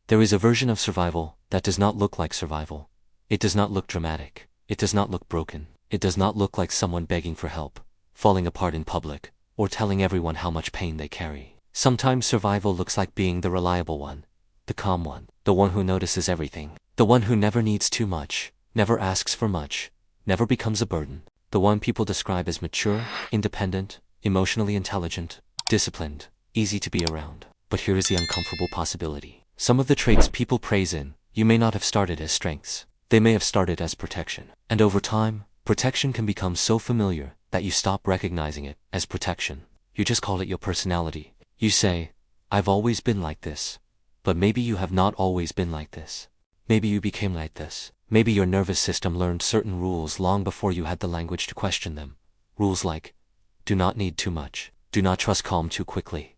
There is a version of survival that does not look like survival. It does not look dramatic. It does not look broken. It does not look like someone begging for help, falling apart in public, or telling everyone how much pain they carry. Sometimes survival looks like being the reliable one, the calm one, the one who notices everything, the one who never needs too much, never asks for much, never becomes a burden, the one people describe as mature, independent, emotionally intelligent, disciplined, easy to be around. But here is the uncomfortable possibility. Some of the traits people praise in you may not have started as strengths. They may have started as protection. And over time, protection can become so familiar that you stop recognizing it as protection. You just call it your personality. You say, I've always been like this. But maybe you have not always been like this. Maybe you became like this. Maybe your nervous system learned certain rules long before you had the language to question them. Rules like, do not need too much. Do not trust calm too quickly.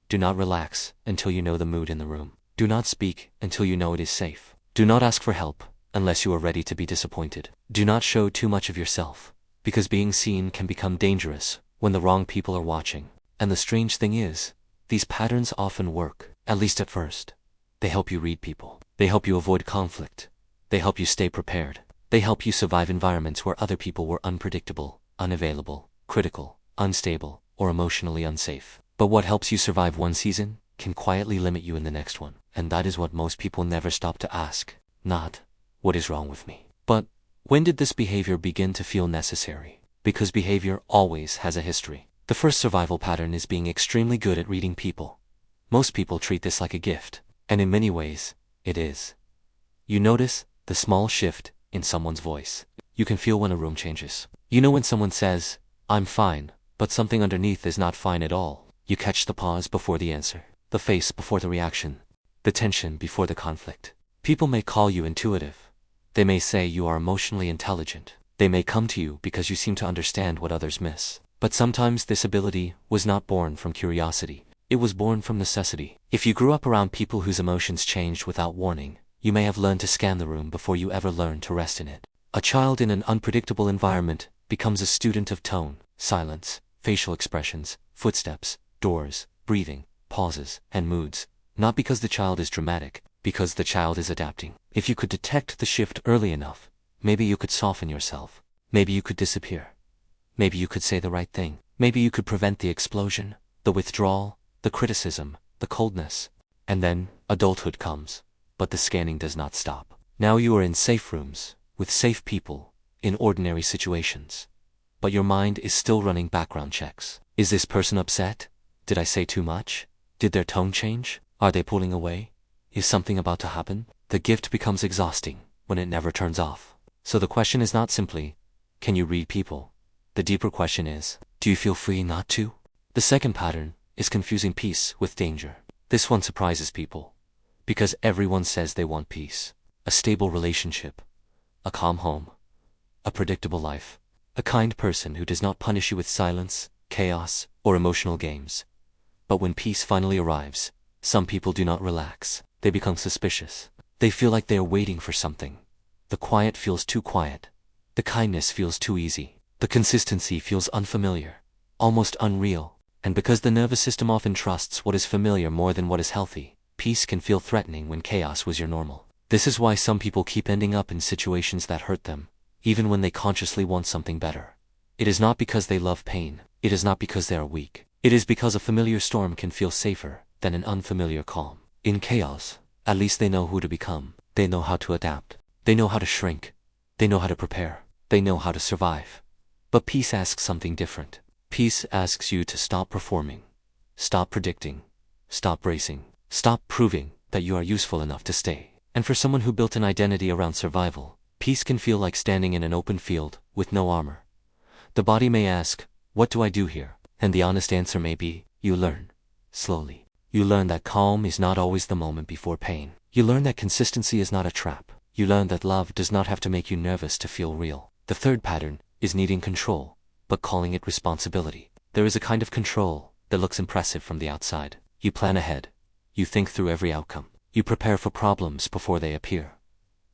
Do not relax until you know the mood in the room. Do not speak until you know it is safe. Do not ask for help unless you are ready to be disappointed. Do not show too much of yourself, because being seen can become dangerous when the wrong people are watching. And the strange thing is, these patterns often work, at least at first. They help you read people. They help you avoid conflict. They help you stay prepared. They help you survive environments where other people were unpredictable, unavailable, critical, unstable, or emotionally unsafe. But what helps you survive one season can quietly limit you in the next one. And that is what most people never stop to ask. Not, what is wrong with me? But, when did this behavior begin to feel necessary? Because behavior always has a history. The first survival pattern is being extremely good at reading people. Most people treat this like a gift, and in many ways, it is. You notice the small shift in someone's voice. You can feel when a room changes. You know when someone says, I'm fine, but something underneath is not fine at all. You catch the pause before the answer, the face before the reaction, the tension before the conflict. People may call you intuitive. They may say you are emotionally intelligent. They may come to you because you seem to understand what others miss. But sometimes this ability was not born from curiosity. It was born from necessity. If you grew up around people whose emotions changed without warning, you may have learned to scan the room before you ever learned to rest in it. A child in an unpredictable environment becomes a student of tone, silence, facial expressions, footsteps, doors, breathing, pauses, and moods. Not because the child is dramatic, because the child is adapting. If you could detect the shift early enough, maybe you could soften yourself. Maybe you could disappear. Maybe you could say the right thing. Maybe you could prevent the explosion, the withdrawal, the criticism, the coldness. And then, adulthood comes. But the scanning does not stop. Now you are in safe rooms, with safe people, in ordinary situations. But your mind is still running background checks. Is this person upset? Did I say too much? Did their tone change? Are they pulling away? Is something about to happen? The gift becomes exhausting when it never turns off. So the question is not simply, can you read people? The deeper question is, do you feel free not to? The second pattern is confusing peace with danger. This one surprises people, because everyone says they want peace, a stable relationship, a calm home, a predictable life, a kind person who does not punish you with silence, chaos, or emotional games. But when peace finally arrives, some people do not relax. They become suspicious. They feel like they are waiting for something. The quiet feels too quiet. The kindness feels too easy. The consistency feels unfamiliar, almost unreal. And because the nervous system often trusts what is familiar more than what is healthy, peace can feel threatening when chaos was your normal. This is why some people keep ending up in situations that hurt them, even when they consciously want something better. It is not because they love pain. It is not because they are weak. It is because a familiar storm can feel safer than an unfamiliar calm. In chaos, at least they know who to become. They know how to adapt. They know how to shrink. They know how to prepare. They know how to survive. But peace asks something different. Peace asks you to stop performing. Stop predicting. Stop bracing. Stop proving that you are useful enough to stay. And for someone who built an identity around survival, peace can feel like standing in an open field with no armor. The body may ask, what do I do here? And the honest answer may be, you learn. Slowly. You learn that calm is not always the moment before pain. You learn that consistency is not a trap. You learn that love does not have to make you nervous to feel real. The third pattern is needing control, but calling it responsibility. There is a kind of control that looks impressive from the outside. You plan ahead. You think through every outcome. You prepare for problems before they appear.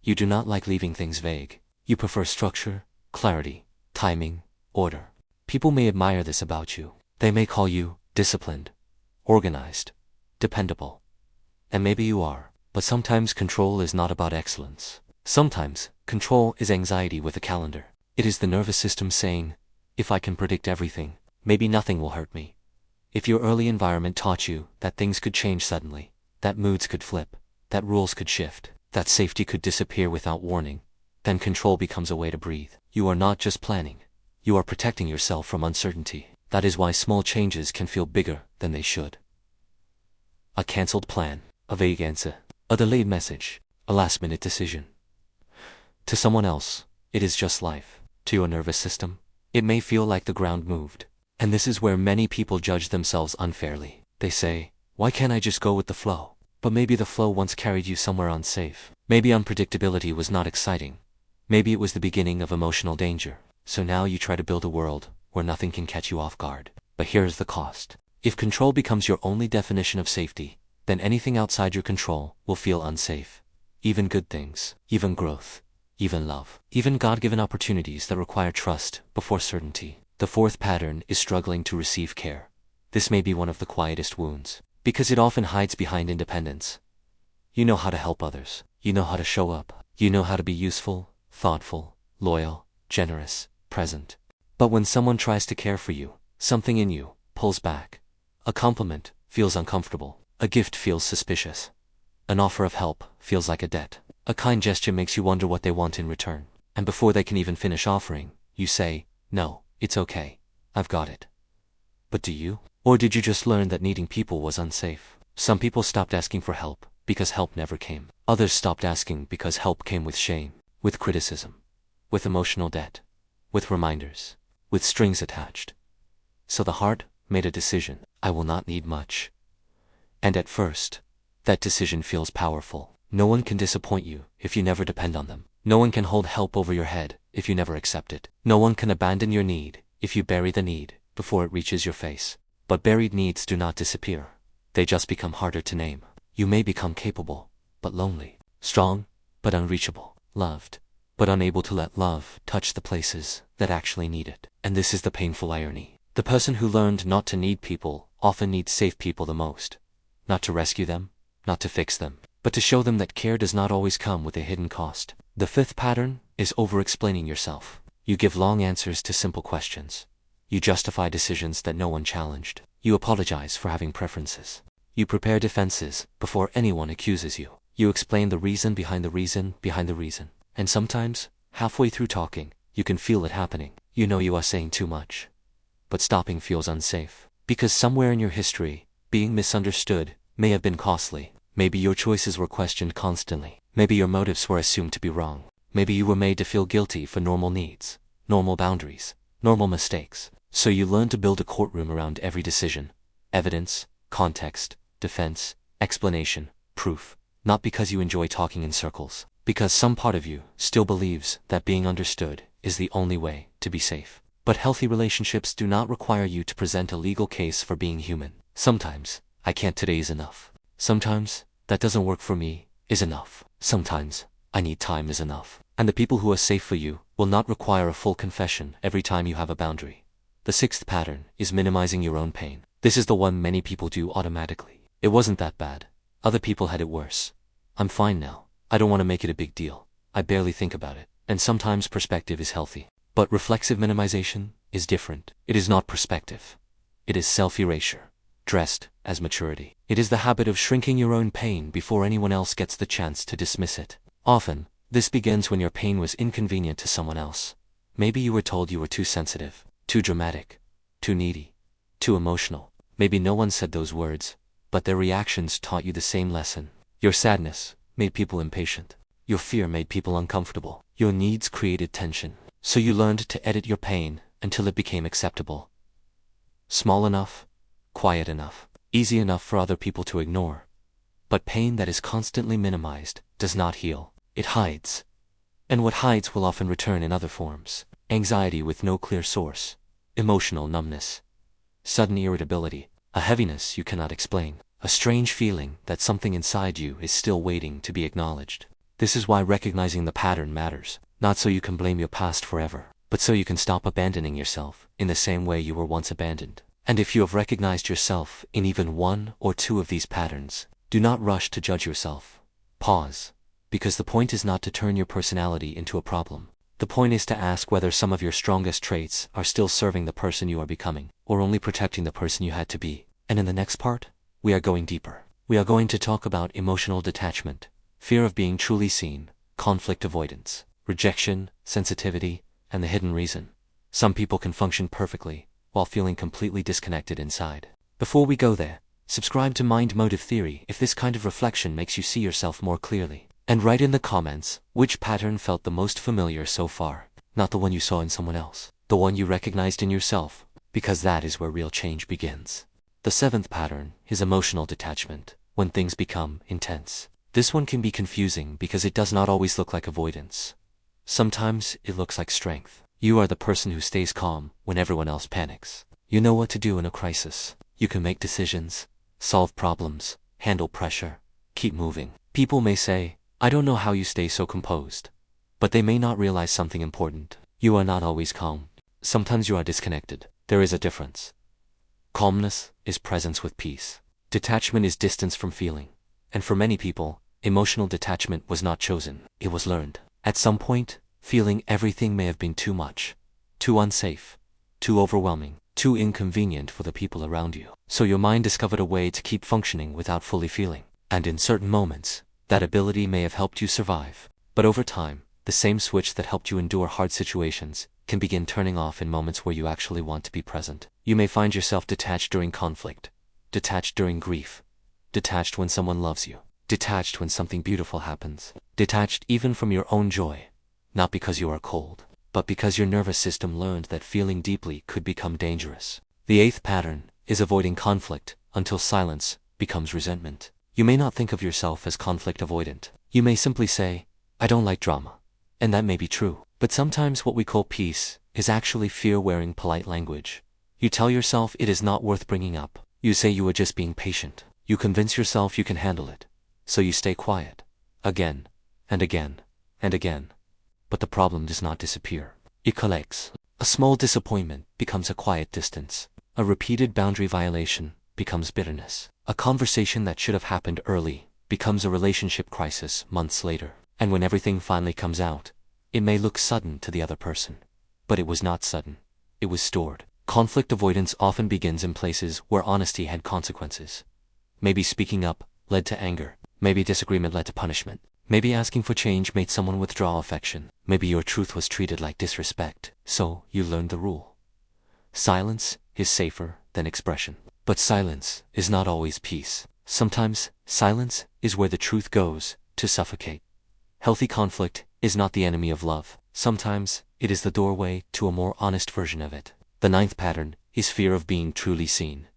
You do not like leaving things vague. You prefer structure, clarity, timing, order. People may admire this about you. They may call you disciplined, organized, dependable. And maybe you are. But sometimes control is not about excellence. Sometimes, control is anxiety with a calendar. It is the nervous system saying, if I can predict everything, maybe nothing will hurt me. If your early environment taught you that things could change suddenly, that moods could flip, that rules could shift, that safety could disappear without warning, then control becomes a way to breathe. You are not just planning. You are protecting yourself from uncertainty. That is why small changes can feel bigger than they should. A cancelled plan, a vague answer, a delayed message, a last-minute decision. To someone else, it is just life. To your nervous system, it may feel like the ground moved. And this is where many people judge themselves unfairly. They say, why can't I just go with the flow? But maybe the flow once carried you somewhere unsafe. Maybe unpredictability was not exciting. Maybe it was the beginning of emotional danger. So now you try to build a world where nothing can catch you off guard. But here's the cost. If control becomes your only definition of safety, then anything outside your control will feel unsafe. Even good things, even growth, even love, even God-given opportunities that require trust before certainty. The fourth pattern is struggling to receive care. This may be one of the quietest wounds, because it often hides behind independence. You know how to help others. You know how to show up. You know how to be useful, thoughtful, loyal, generous, present. But when someone tries to care for you, something in you pulls back. A compliment feels uncomfortable. A gift feels suspicious. An offer of help feels like a debt. A kind gesture makes you wonder what they want in return. And before they can even finish offering, you say, no, it's okay. I've got it. But do you? Or did you just learn that needing people was unsafe? Some people stopped asking for help because help never came. Others stopped asking because help came with shame, with criticism, with emotional debt, with reminders, with strings attached. So the heart made a decision. I will not need much. And at first, that decision feels powerful. No one can disappoint you if you never depend on them. No one can hold help over your head if you never accept it. No one can abandon your need if you bury the need before it reaches your face. But buried needs do not disappear. They just become harder to name. You may become capable, but lonely. Strong, but unreachable. Loved, but unable to let love touch the places that actually need it. And this is the painful irony. The person who learned not to need people often needs safe people the most. Not to rescue them, not to fix them, but to show them that care does not always come with a hidden cost. The fifth pattern is over-explaining yourself. You give long answers to simple questions. You justify decisions that no one challenged. You apologize for having preferences. You prepare defenses before anyone accuses you. You explain the reason behind the reason behind the reason. And sometimes, halfway through talking, you can feel it happening. You know you are saying too much. But stopping feels unsafe. Because somewhere in your history, being misunderstood may have been costly. Maybe your choices were questioned constantly. Maybe your motives were assumed to be wrong. Maybe you were made to feel guilty for normal needs, normal boundaries, normal mistakes. So you learn to build a courtroom around every decision. Evidence, context, defense, explanation, proof. Not because you enjoy talking in circles. Because some part of you still believes that being understood is the only way to be safe. But healthy relationships do not require you to present a legal case for being human. Sometimes, I can't today is enough. Sometimes, that doesn't work for me is enough. Sometimes, I need time is enough. And the people who are safe for you will not require a full confession every time you have a boundary. The sixth pattern is minimizing your own pain. This is the one many people do automatically. It wasn't that bad. Other people had it worse. I'm fine now. I don't want to make it a big deal. I barely think about it. And sometimes perspective is healthy. But reflexive minimization is different. It is not perspective. It is self-erasure, dressed as maturity. It is the habit of shrinking your own pain before anyone else gets the chance to dismiss it. Often, this begins when your pain was inconvenient to someone else. Maybe you were told you were too sensitive, too dramatic, too needy, too emotional. Maybe no one said those words, but their reactions taught you the same lesson. Your sadness made people impatient. Your fear made people uncomfortable. Your needs created tension. So you learned to edit your pain until it became acceptable. Small enough, quiet enough, easy enough for other people to ignore. But pain that is constantly minimized does not heal. It hides. And what hides will often return in other forms. Anxiety with no clear source. Emotional numbness. Sudden irritability. A heaviness you cannot explain. A strange feeling that something inside you is still waiting to be acknowledged. This is why recognizing the pattern matters. Not so you can blame your past forever, but so you can stop abandoning yourself in the same way you were once abandoned. And if you have recognized yourself in even one or two of these patterns, do not rush to judge yourself. Pause. Because the point is not to turn your personality into a problem. The point is to ask whether some of your strongest traits are still serving the person you are becoming, or only protecting the person you had to be. And in the next part, we are going deeper. We are going to talk about emotional detachment, fear of being truly seen, conflict avoidance, rejection, sensitivity, and the hidden reason some people can function perfectly while feeling completely disconnected inside. Before we go there, subscribe to Mind Motive Theory if this kind of reflection makes you see yourself more clearly. And write in the comments which pattern felt the most familiar so far, not the one you saw in someone else, the one you recognized in yourself, because that is where real change begins. The seventh pattern is emotional detachment, when things become intense. This one can be confusing because it does not always look like avoidance. Sometimes it looks like strength. You are the person who stays calm when everyone else panics. You know what to do in a crisis. You can make decisions, solve problems, handle pressure, keep moving. People may say, "I don't know how you stay so composed." But they may not realize something important. You are not always calm. Sometimes you are disconnected. There is a difference. Calmness is presence with peace. Detachment is distance from feeling. And for many people, emotional detachment was not chosen. It was learned. At some point, feeling everything may have been too much, too unsafe, too overwhelming, too inconvenient for the people around you. So your mind discovered a way to keep functioning without fully feeling. And in certain moments, that ability may have helped you survive. But over time, the same switch that helped you endure hard situations can begin turning off in moments where you actually want to be present. You may find yourself detached during conflict, detached during grief, detached when someone loves you, detached when something beautiful happens, detached even from your own joy, not because you are cold, but because your nervous system learned that feeling deeply could become dangerous. The eighth pattern is avoiding conflict until silence becomes resentment. You may not think of yourself as conflict avoidant. You may simply say, "I don't like drama." And that may be true. But sometimes what we call peace is actually fear wearing polite language. You tell yourself it is not worth bringing up. You say you are just being patient. You convince yourself you can handle it. So you stay quiet. Again, and again, and again. But the problem does not disappear. It collects. A small disappointment becomes a quiet distance. A repeated boundary violation becomes bitterness. A conversation that should have happened early becomes a relationship crisis months later. And when everything finally comes out, it may look sudden to the other person. But it was not sudden. It was stored. Conflict avoidance often begins in places where honesty had consequences. Maybe speaking up led to anger. Maybe disagreement led to punishment. Maybe asking for change made someone withdraw affection. Maybe your truth was treated like disrespect. So you learned the rule. Silence is safer than expression. But silence is not always peace. Sometimes, silence is where the truth goes to suffocate. Healthy conflict is not the enemy of love. Sometimes, it is the doorway to a more honest version of it. The ninth pattern is fear of being truly seen.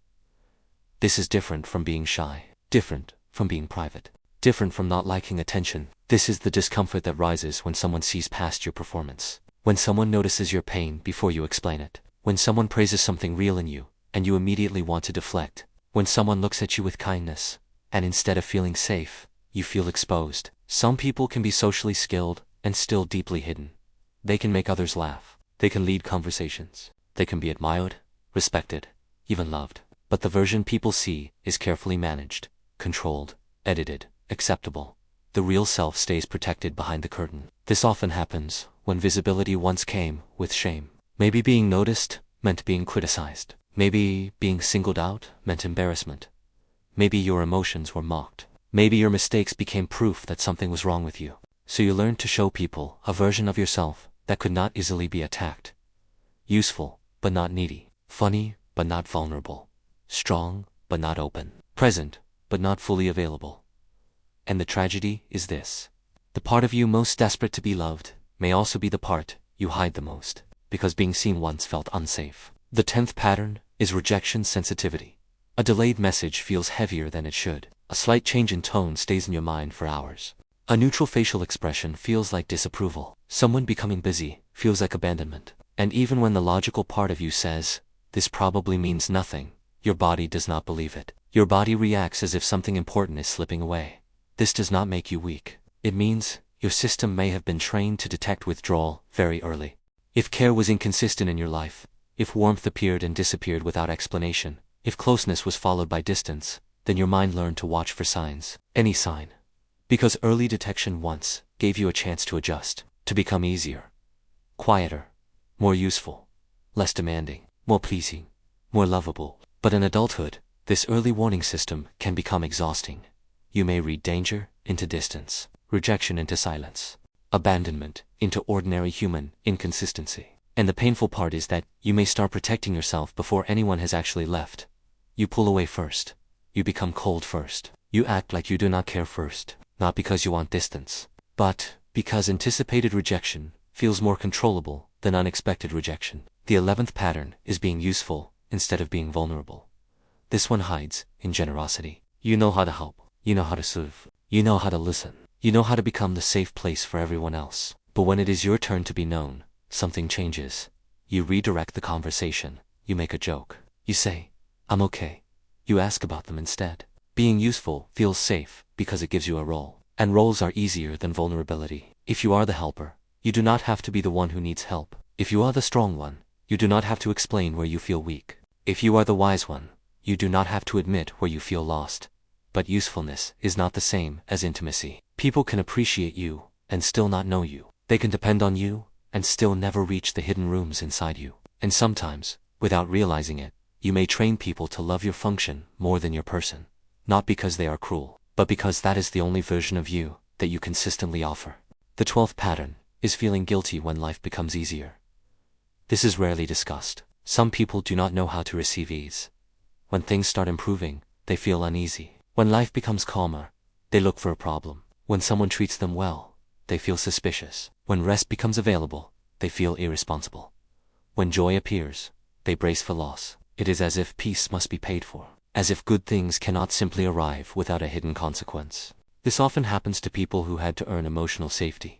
This is different from being shy, different from being private, different from not liking attention. This is the discomfort that rises when someone sees past your performance. When someone notices your pain before you explain it. When someone praises something real in you, and you immediately want to deflect. When someone looks at you with kindness, and instead of feeling safe, you feel exposed. Some people can be socially skilled and still deeply hidden. They can make others laugh. They can lead conversations. They can be admired, respected, even loved. But the version people see is carefully managed, controlled, edited, acceptable. The real self stays protected behind the curtain. This often happens when visibility once came with shame. Maybe being noticed meant being criticized. Maybe being singled out meant embarrassment. Maybe your emotions were mocked. Maybe your mistakes became proof that something was wrong with you. So you learned to show people a version of yourself that could not easily be attacked. Useful, but not needy. Funny, but not vulnerable. Strong, but not open. Present, but not fully available. And the tragedy is this. The part of you most desperate to be loved may also be the part you hide the most, because being seen once felt unsafe. The 10th pattern is rejection sensitivity. A delayed message feels heavier than it should. A slight change in tone stays in your mind for hours. A neutral facial expression feels like disapproval. Someone becoming busy feels like abandonment. And even when the logical part of you says, "This probably means nothing," your body does not believe it. Your body reacts as if something important is slipping away. This does not make you weak. It means your system may have been trained to detect withdrawal very early. If care was inconsistent in your life, if warmth appeared and disappeared without explanation, if closeness was followed by distance, then your mind learned to watch for signs. Any sign. Because early detection once gave you a chance to adjust, to become easier, quieter, more useful, less demanding, more pleasing, more lovable. But in adulthood, this early warning system can become exhausting. You may read danger into distance, rejection into silence, abandonment into ordinary human inconsistency. And the painful part is that you may start protecting yourself before anyone has actually left. You pull away first. You become cold first. You act like you do not care first, not because you want distance, but because anticipated rejection feels more controllable than unexpected rejection. The 11th pattern is being useful instead of being vulnerable. This one hides in generosity. You know how to help. You know how to serve. You know how to listen. You know how to become the safe place for everyone else. But when it is your turn to be known, something changes. You redirect the conversation. You make a joke. You say, "I'm okay." You ask about them instead. Being useful feels safe because it gives you a role. And roles are easier than vulnerability. If you are the helper, you do not have to be the one who needs help. If you are the strong one, you do not have to explain where you feel weak. If you are the wise one, you do not have to admit where you feel lost. But usefulness is not the same as intimacy. People can appreciate you and still not know you. They can depend on you and still never reach the hidden rooms inside you. And sometimes, without realizing it, you may train people to love your function more than your person. Not because they are cruel, but because that is the only version of you that you consistently offer. The 12th pattern is feeling guilty when life becomes easier. This is rarely discussed. Some people do not know how to receive ease. When things start improving, they feel uneasy. When life becomes calmer, they look for a problem. When someone treats them well, they feel suspicious. When rest becomes available, they feel irresponsible. When joy appears, they brace for loss. It is as if peace must be paid for. As if good things cannot simply arrive without a hidden consequence. This often happens to people who had to earn emotional safety.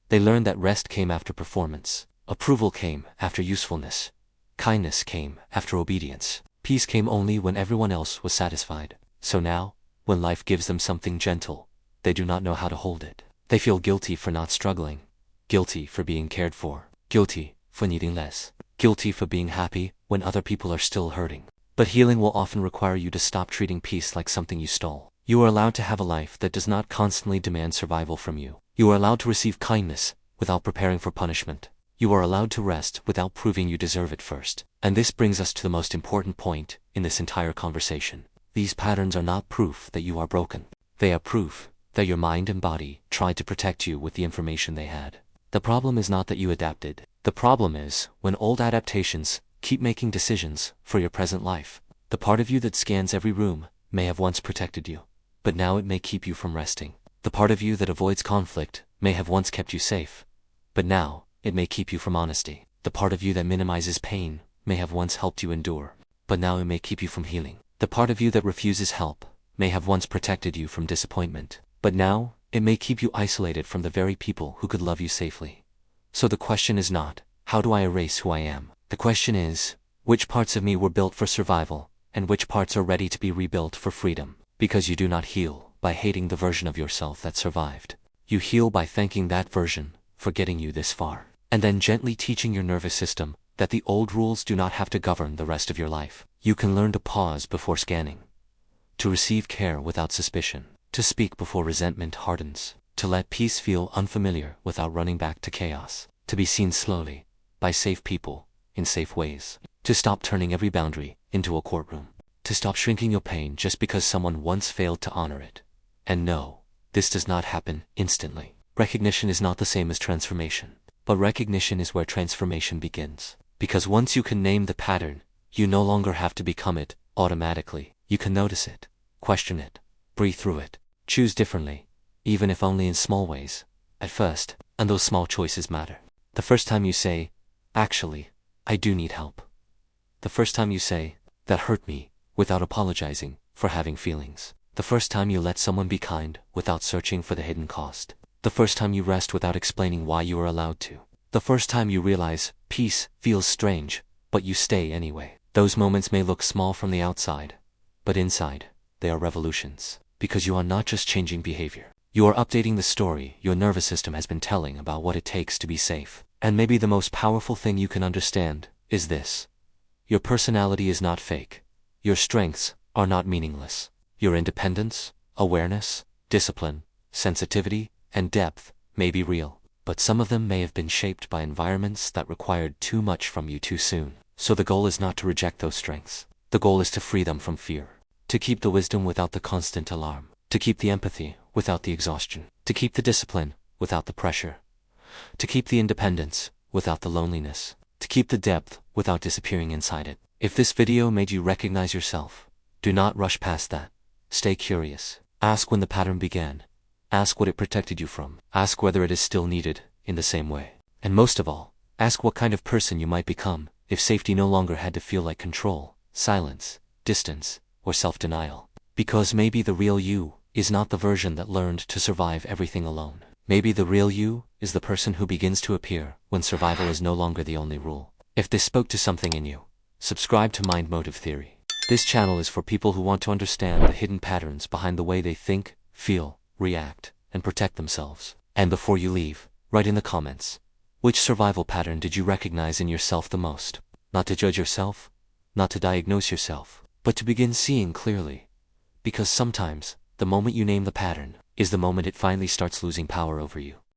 They learned that rest came after performance, approval came after usefulness, kindness came after obedience, peace came only when everyone else was satisfied. So now, when life gives them something gentle, they do not know how to hold it. They feel guilty for not struggling, guilty for being cared for, guilty for needing less, guilty for being happy when other people are still hurting. But healing will often require you to stop treating peace like something you stole. You are allowed to have a life that does not constantly demand survival from you. You are allowed to receive kindness without preparing for punishment. You are allowed to rest without proving you deserve it first. And this brings us to the most important point in this entire conversation. These patterns are not proof that you are broken. They are proof that your mind and body tried to protect you with the information they had. The problem is not that you adapted. The problem is when old adaptations keep making decisions for your present life. The part of you that scans every room may have once protected you, but now it may keep you from resting. The part of you that avoids conflict may have once kept you safe, but now it may keep you from honesty. The part of you that minimizes pain may have once helped you endure, but now it may keep you from healing. The part of you that refuses help may have once protected you from disappointment, but now it may keep you isolated from the very people who could love you safely. So the question is not, how do I erase who I am? The question is, which parts of me were built for survival, and which parts are ready to be rebuilt for freedom? Because you do not heal by hating the version of yourself that survived. You heal by thanking that version for getting you this far, and then gently teaching your nervous system that the old rules do not have to govern the rest of your life. You can learn to pause before scanning, to receive care without suspicion, to speak before resentment hardens, to let peace feel unfamiliar without running back to chaos, to be seen slowly by safe people in safe ways, to stop turning every boundary into a courtroom, to stop shrinking your pain just because someone once failed to honor it. And no, this does not happen instantly. Recognition is not the same as transformation, but recognition is where transformation begins. Because once you can name the pattern, you no longer have to become it automatically. You can notice it, question it, breathe through it, choose differently, even if only in small ways, at first, and those small choices matter. The first time you say, "Actually, I do need help." The first time you say, "That hurt me," without apologizing for having feelings. The first time you let someone be kind without searching for the hidden cost. The first time you rest without explaining why you are allowed to. The first time you realize peace feels strange, but you stay anyway. Those moments may look small from the outside, but inside, they are revolutions. Because you are not just changing behavior. You are updating the story your nervous system has been telling about what it takes to be safe. And maybe the most powerful thing you can understand is this. Your personality is not fake. Your strengths are not meaningless. Your independence, awareness, discipline, sensitivity, and depth may be real, but some of them may have been shaped by environments that required too much from you too soon. So the goal is not to reject those strengths. The goal is to free them from fear. To keep the wisdom without the constant alarm. To keep the empathy without the exhaustion. To keep the discipline without the pressure. To keep the independence without the loneliness. To keep the depth without disappearing inside it. If this video made you recognize yourself, do not rush past that. Stay curious. Ask when the pattern began. Ask what it protected you from. Ask whether it is still needed in the same way. And most of all, ask what kind of person you might become if safety no longer had to feel like control, silence, distance, or self-denial. Because maybe the real you is not the version that learned to survive everything alone. Maybe the real you is the person who begins to appear when survival is no longer the only rule. If this spoke to something in you, subscribe to Mind Motive Theory. This channel is for people who want to understand the hidden patterns behind the way they think, feel, react, and protect themselves. And before you leave, write in the comments, which survival pattern did you recognize in yourself the most? Not to judge yourself, not to diagnose yourself, but to begin seeing clearly. Because sometimes, the moment you name the pattern, is the moment it finally starts losing power over you.